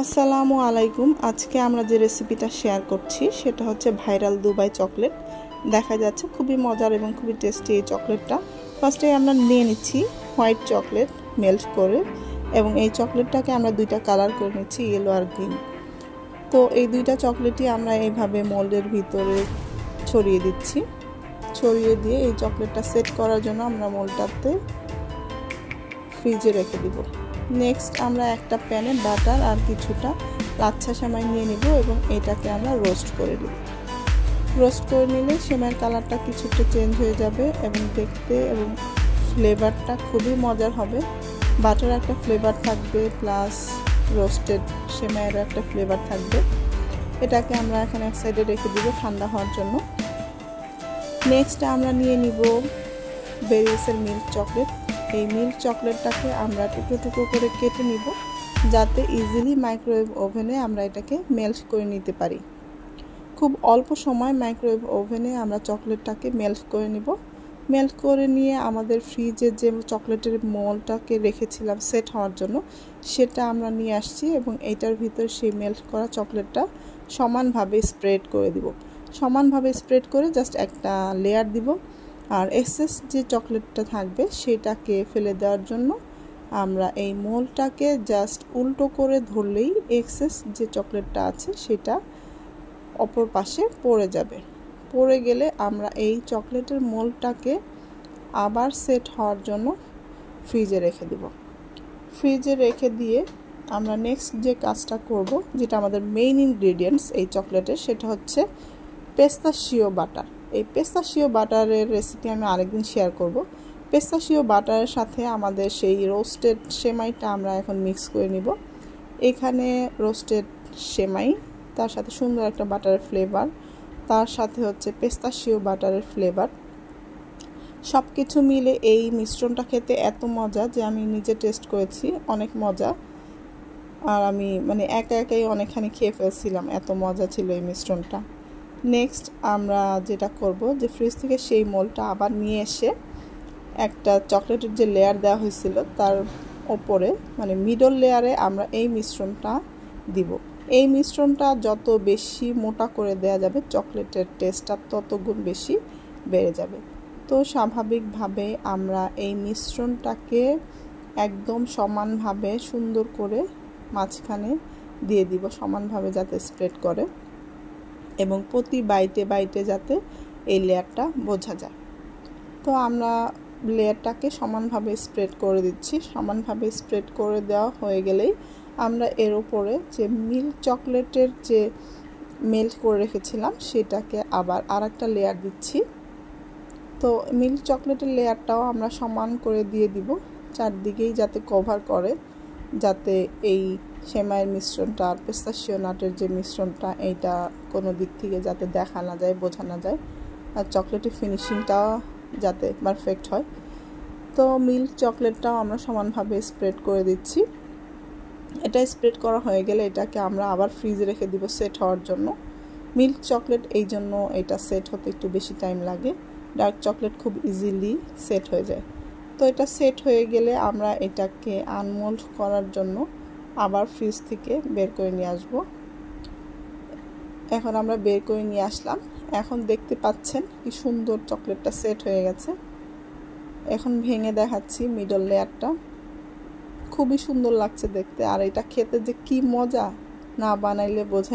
আসসালামু আলাইকুম। আজকে আমরা যে রেসিপিটা শেয়ার করছি সেটা হচ্ছে ভাইরাল দুবাই চকলেট। দেখা যাচ্ছে খুবই মজার এবং খুবই টেস্টি এই চকলেটটা। ফার্স্টে আমরা নিয়ে নিচ্ছি হোয়াইট চকলেট মেল্ট করে, এবং এই চকলেটটাকে আমরা দুইটা কালার করে নিচ্ছি, ইয়েলো আর গ্রিন। তো এই দুইটা চকলেটই আমরা এইভাবে মোল্ডের ভিতরে ছড়িয়ে দিচ্ছি। ছড়িয়ে দিয়ে এই চকলেটটা সেট করার জন্য আমরা মোল্ডটাতে ফ্রিজে রেখে দিব। নেক্সট আমরা একটা প্যানে বাটার আর কিছুটা লাচ্ছা সেমাই নিয়ে নিব এবং এটাকে আমরা রোস্ট করে নিব। রোস্ট করে নিলে সেমাইয়ের কালারটা কিছুটা চেঞ্জ হয়ে যাবে এবং দেখতে এবং ফ্লেভারটা খুবই মজার হবে। বাটার একটা ফ্লেভার থাকবে, প্লাস রোস্টেড সেমাইয়েরও একটা ফ্লেভার থাকবে। এটাকে আমরা এখানে এক সাইডে রেখে দিব ঠান্ডা হওয়ার জন্য। নেক্সট আমরা নিয়ে নিব বেরিয়েসের মিল্ক চকলেট। এই মিল্ক চকলেটটাকে আমরা টুকরো টুকরো করে কেটে নিব, যাতে ইজিলি মাইক্রোওয়েভ ওভেনে আমরা এটাকে মেল্ট করে নিতে পারি। খুব অল্প সময় মাইক্রোওয়েভ ওভেনে আমরা চকলেটটাকে মেল্ট করে নিব। মেল্ট করে নিয়ে আমাদের ফ্রিজে যে চকলেটের মোলটাকে রেখেছিলাম সেট হওয়ার জন্য, সেটা আমরা নিয়ে আসছি এবং এইটার ভিতর সেই মেল্ট করা চকলেটটা সমানভাবে স্প্রেড করে দিব। সমানভাবে স্প্রেড করে জাস্ট একটা লেয়ার দিব, আর এক্সেস যে চকলেটটা থাকবে সেটাকে ফেলে দেওয়ার জন্য আমরা এই মোলটাকে জাস্ট উল্টো করে ধরলেই এক্সেস যে চকলেটটা আছে সেটা অপর পাশে পড়ে যাবে। পড়ে গেলে আমরা এই চকলেটের মোলটাকে আবার সেট হওয়ার জন্য ফ্রিজে রেখে দেব। ফ্রিজে রেখে দিয়ে আমরা নেক্সট যে কাজটা করব, যেটা আমাদের মেইন ইনগ্রেডিয়েন্টস এই চকলেটের, সেটা হচ্ছে পেস্তাশিও বাটার। এই পেস্তাশিও বাটারের রেসিপি আমি আরেকদিন শেয়ার করব। পেস্তাশিও বাটারের সাথে আমাদের সেই রোস্টেড সেমাইটা আমরা এখন মিক্স করে নিব। এখানে রোস্টেড সেমাই, তার সাথে সুন্দর একটা বাটারের ফ্লেভার, তার সাথে হচ্ছে পেস্তাশিও বাটারের ফ্লেভার, সব কিছু মিলে এই মিশ্রণটা খেতে এত মজা যে আমি নিজে টেস্ট করেছি, অনেক মজা। আর আমি একা একাই অনেকখানি খেয়ে ফেলছিলাম, এত মজা ছিল এই মিশ্রণটা। নেক্সট আমরা যেটা করব, যে ফ্রিজ থেকে সেই মোলটা আবার নিয়ে এসে একটা চকলেটের যে লেয়ার দেওয়া হয়েছিল তার ওপরে মিডল লেয়ারে আমরা এই মিশ্রণটা দিব। এই মিশ্রণটা যত বেশি মোটা করে দেওয়া যাবে চকলেটের টেস্টটা তত গুণ বেশি বেড়ে যাবে। তো স্বাভাবিকভাবে আমরা এই মিশ্রণটাকে একদম সমানভাবে সুন্দর করে মাঝখানে দিয়ে দিব, সমানভাবে যাতে স্প্রেড করে এবং প্রতি বাইটে বাইটে যাতে এই লেয়ারটা বোঝা যায়। তো আমরা লেয়ারটাকে সমানভাবে স্প্রেড করে দিচ্ছি। সমানভাবে স্প্রেড করে দেওয়া হয়ে গেলেই আমরা এর উপরে যে মিল্ক চকলেটের যে মেল্ট করে রেখেছিলাম সেটাকে আবার আরেকটা লেয়ার দিচ্ছি। তো মিল্ক চকলেটের লেয়ারটাও আমরা সমান করে দিয়ে দিব, চারদিকেই যাতে কভার করে, যাতে এই সেমাইয়ের মিশ্রণটা আর পেস্তাশিও নাটের যে মিশ্রণটা এইটা কোনো দিক থেকে যাতে দেখা না যায়, বোঝা না যায়, আর চকলেটের ফিনিশিংটা যাতে পারফেক্ট হয়। তো মিল্ক চকলেটটাও আমরা সমানভাবে স্প্রেড করে দিচ্ছি। এটা স্প্রেড করা হয়ে গেলে এটাকে আমরা আবার ফ্রিজে রেখে দিব সেট হওয়ার জন্য। মিল্ক চকলেট এই জন্য এটা সেট হতে একটু বেশি টাইম লাগে, ডার্ক চকলেট খুব ইজিলি সেট হয়ে যায়। তো এটা সেট হয়ে গেলে আমরা এটাকে আনমোল্ড করার জন্য আবার ফ্রিজ থেকে বের করে নিয়ে আসব। এখন আমরা বের করে নিয়ে আসলাম। এখন দেখতে পাচ্ছেন কি সুন্দর চকলেটটা সেট হয়ে গেছে। এখন ভেঙে দেখাচ্ছি মিডল লেয়ারটা, খুবই সুন্দর লাগছে দেখতে। আর এটা খেতে যে কি মজা, না বানাইলে বোঝা